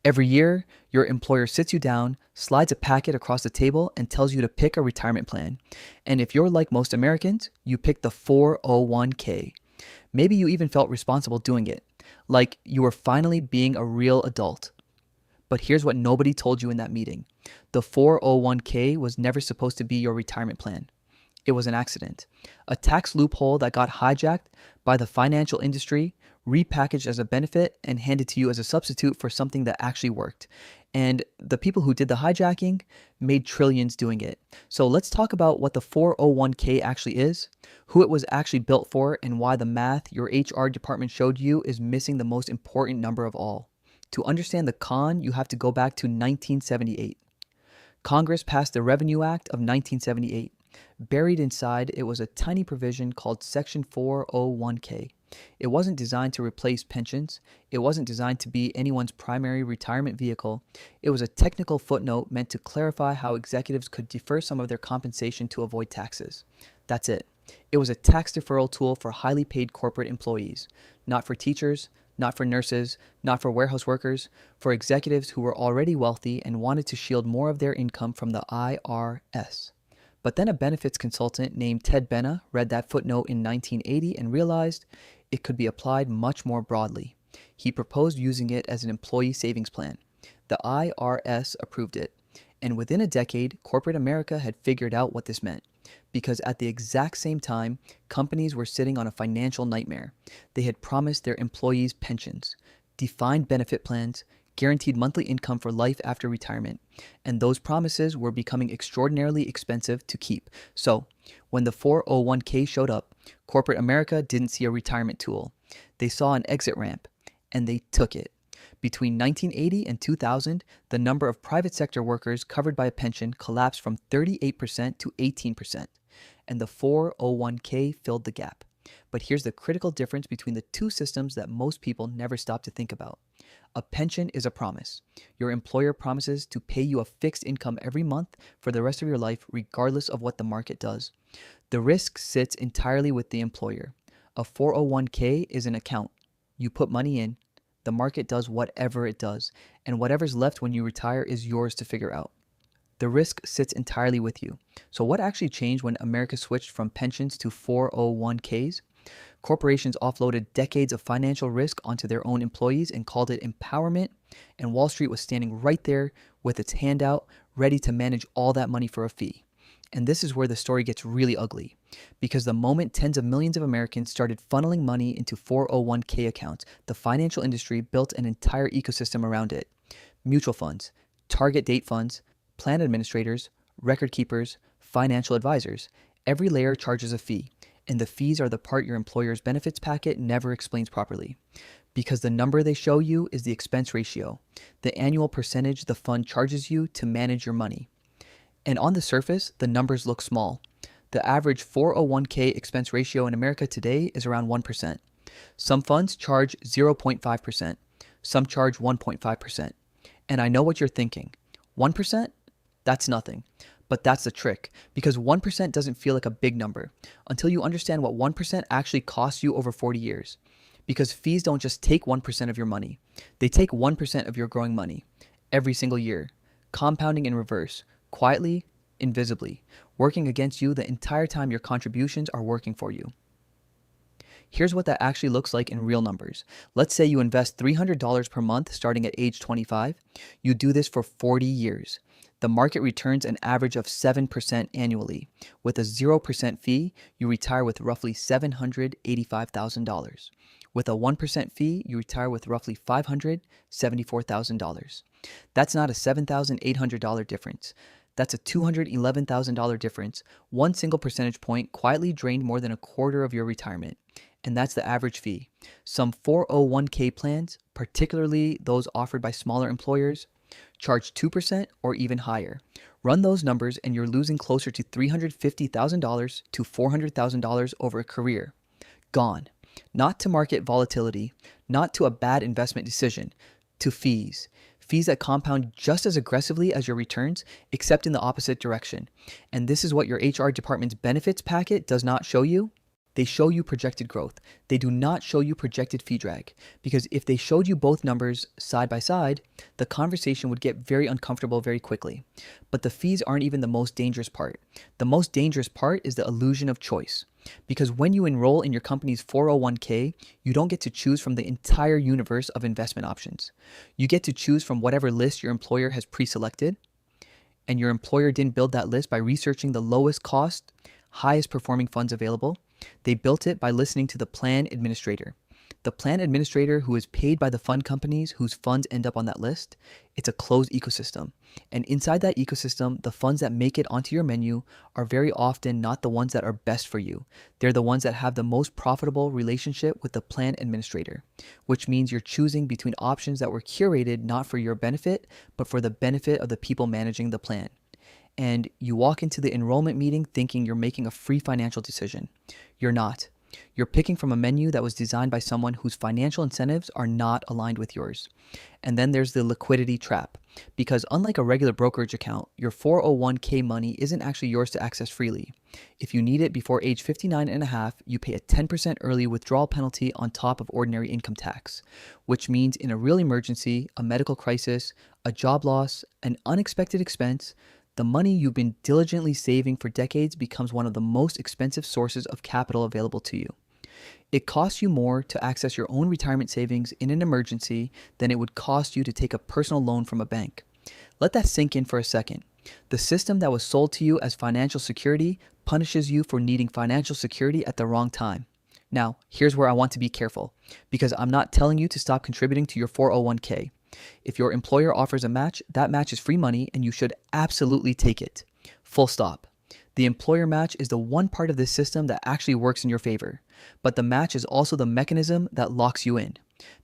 Every year, your employer sits you down, slides a packet across the table, and tells you to pick a retirement plan. And if you're like most Americans, you pick the 401k. Maybe you even felt responsible doing it, like you were finally being a real adult. But here's what nobody told you in that meeting. The 401k was never supposed to be your retirement plan. It was an accident. A tax loophole that got hijacked by the financial industry, repackaged as a benefit, and handed to you as a substitute for something that actually worked. And the people who did the hijacking made trillions doing it. So let's talk about what the 401k actually is, who it was actually built for, and why the math your HR department showed you is missing the most important number of all. To understand the con, you have to go back to 1978. Congress passed the Revenue Act of 1978. Buried inside, it was a tiny provision called Section 401k. It wasn't designed to replace pensions. It wasn't designed to be anyone's primary retirement vehicle. It was a technical footnote meant to clarify how executives could defer some of their compensation to avoid taxes. That's it. It was a tax deferral tool for highly paid corporate employees, not for teachers, not for nurses, not for warehouse workers, for executives who were already wealthy and wanted to shield more of their income from the IRS. But then a benefits consultant named Ted Benna read that footnote in 1980 and realized it could be applied much more broadly. He proposed using it as an employee savings plan. The IRS approved it. And within a decade, corporate America had figured out what this meant. Because at the exact same time, companies were sitting on a financial nightmare. They had promised their employees pensions, defined benefit plans, guaranteed monthly income for life after retirement, and those promises were becoming extraordinarily expensive to keep. So, when the 401k showed up, corporate America didn't see a retirement tool. They saw an exit ramp, and they took it. Between 1980 and 2000, the number of private sector workers covered by a pension collapsed from 38% to 18%, and the 401k filled the gap. But here's the critical difference between the two systems that most people never stop to think about. A pension is a promise. Your employer promises to pay you a fixed income every month for the rest of your life, regardless of what the market does. The risk sits entirely with the employer. A 401k is an account. You put money in, the market does whatever it does, and whatever's left when you retire is yours to figure out. The risk sits entirely with you. So what actually changed when America switched from pensions to 401ks? Corporations offloaded decades of financial risk onto their own employees and called it empowerment, and Wall Street was standing right there with its hand out, ready to manage all that money for a fee. And this is where the story gets really ugly, because the moment tens of millions of Americans started funneling money into 401k accounts, the financial industry built an entire ecosystem around it. Mutual funds, target date funds, plan administrators, record keepers, financial advisors. Every layer charges a fee, and the fees are the part your employer's benefits packet never explains properly. Because the number they show you is the expense ratio, the annual percentage the fund charges you to manage your money. And on the surface, the numbers look small. The average 401k expense ratio in America today is around 1%. Some funds charge 0.5%. Some charge 1.5%. And I know what you're thinking. 1%? That's nothing. But that's the trick, because 1% doesn't feel like a big number until you understand what 1% actually costs you over 40 years. Because fees don't just take 1% of your money. They take 1% of your growing money every single year, compounding in reverse, quietly, invisibly, working against you the entire time your contributions are working for you. Here's what that actually looks like in real numbers. Let's say you invest $300 per month starting at age 25. You do this for 40 years. The market returns an average of 7% annually. With a 0% fee, you retire with roughly $785,000. With a 1% fee, you retire with roughly $574,000. That's not a $7,800 difference. That's a $211,000 difference. One single percentage point quietly drained more than a quarter of your retirement. And that's the average fee. Some 401k plans, particularly those offered by smaller employers, charge 2% or even higher. Run those numbers and you're losing closer to $350,000 to $400,000 over a career. Gone. Not to market volatility, not to a bad investment decision, to fees. Fees that compound just as aggressively as your returns, except in the opposite direction. And this is what your HR department's benefits packet does not show you. They show you projected growth. They do not show you projected fee drag, because if they showed you both numbers side by side, the conversation would get very uncomfortable very quickly. But the fees aren't even the most dangerous part. The most dangerous part is the illusion of choice. Because when you enroll in your company's 401k, you don't get to choose from the entire universe of investment options. You get to choose from whatever list your employer has pre-selected, and your employer didn't build that list by researching the lowest cost, highest performing funds available. They built it by listening to the plan administrator. The plan administrator who is paid by the fund companies whose funds end up on that list. It's a closed ecosystem. And inside that ecosystem, the funds that make it onto your menu are very often not the ones that are best for you. They're the ones that have the most profitable relationship with the plan administrator, which means you're choosing between options that were curated not for your benefit, but for the benefit of the people managing the plan. And you walk into the enrollment meeting thinking you're making a free financial decision. You're not. You're picking from a menu that was designed by someone whose financial incentives are not aligned with yours. And then there's the liquidity trap. Because unlike a regular brokerage account, your 401k money isn't actually yours to access freely. If you need it before age 59 and a half, you pay a 10% early withdrawal penalty on top of ordinary income tax, which means in a real emergency, a medical crisis, a job loss, an unexpected expense, the money you've been diligently saving for decades becomes one of the most expensive sources of capital available to you. It costs you more to access your own retirement savings in an emergency than it would cost you to take a personal loan from a bank. Let that sink in for a second. The system that was sold to you as financial security punishes you for needing financial security at the wrong time. Now, here's where I want to be careful, because I'm not telling you to stop contributing to your 401k. If your employer offers a match, that match is free money and you should absolutely take it. Full stop. The employer match is the one part of this system that actually works in your favor. But the match is also the mechanism that locks you in,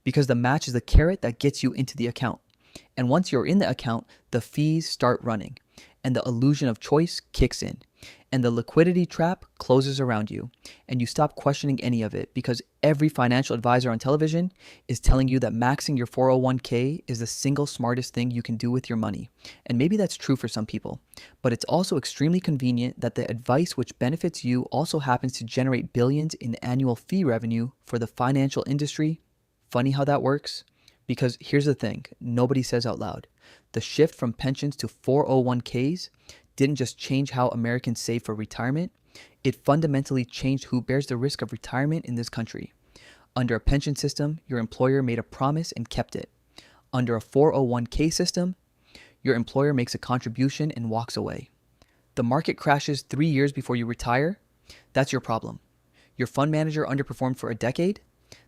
because the match is the carrot that gets you into the account. And once you're in the account, the fees start running and the illusion of choice kicks in. And the liquidity trap closes around you, and you stop questioning any of it because every financial advisor on television is telling you that maxing your 401k is the single smartest thing you can do with your money. And maybe that's true for some people, but it's also extremely convenient that the advice which benefits you also happens to generate billions in annual fee revenue for the financial industry. Funny how that works? Because here's the thing, nobody says out loud. The shift from pensions to 401ks didn't just change how Americans save for retirement, it fundamentally changed who bears the risk of retirement in this country. Under a pension system, your employer made a promise and kept it. Under a 401k system, your employer makes a contribution and walks away. The market crashes 3 years before you retire, that's your problem. Your fund manager underperformed for a decade,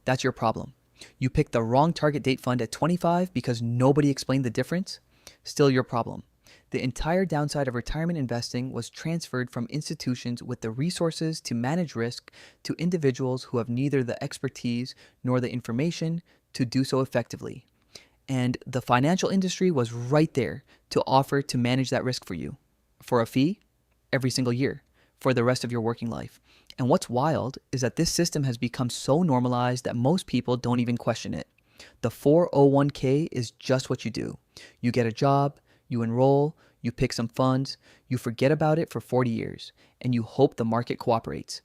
that's your problem. You picked the wrong target date fund at 25 because nobody explained the difference, still your problem. The entire downside of retirement investing was transferred from institutions with the resources to manage risk to individuals who have neither the expertise nor the information to do so effectively. And the financial industry was right there to offer to manage that risk for you, for a fee, every single year, for the rest of your working life. And what's wild is that this system has become so normalized that most people don't even question it. The 401k is just what you do. You get a job, you enroll, you pick some funds, you forget about it for 40 years, and you hope the market cooperates.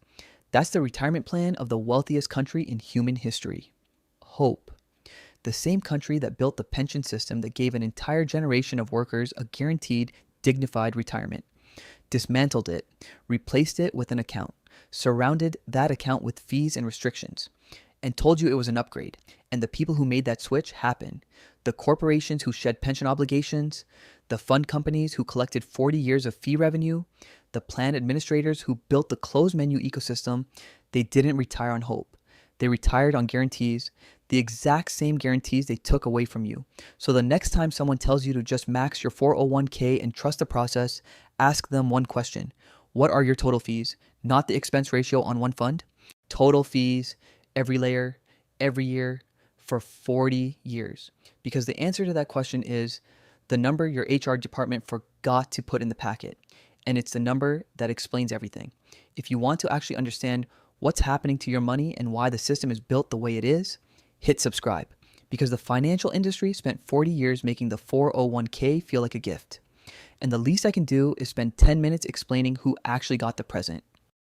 That's the retirement plan of the wealthiest country in human history. Hope. The same country that built the pension system that gave an entire generation of workers a guaranteed, dignified retirement. Dismantled it, replaced it with an account, surrounded that account with fees and restrictions, and told you it was an upgrade. And the people who made that switch happened. The corporations who shed pension obligations, the fund companies who collected 40 years of fee revenue, the plan administrators who built the closed menu ecosystem, they didn't retire on hope. They retired on guarantees, the exact same guarantees they took away from you. So the next time someone tells you to just max your 401k and trust the process, ask them one question. What are your total fees? Not the expense ratio on one fund. Total fees, every layer, every year, for 40 years. Because the answer to that question is the number your HR department forgot to put in the packet. And it's the number that explains everything. If you want to actually understand what's happening to your money and why the system is built the way it is, hit subscribe. Because the financial industry spent 40 years making the 401k feel like a gift. And the least I can do is spend 10 minutes explaining who actually got the present.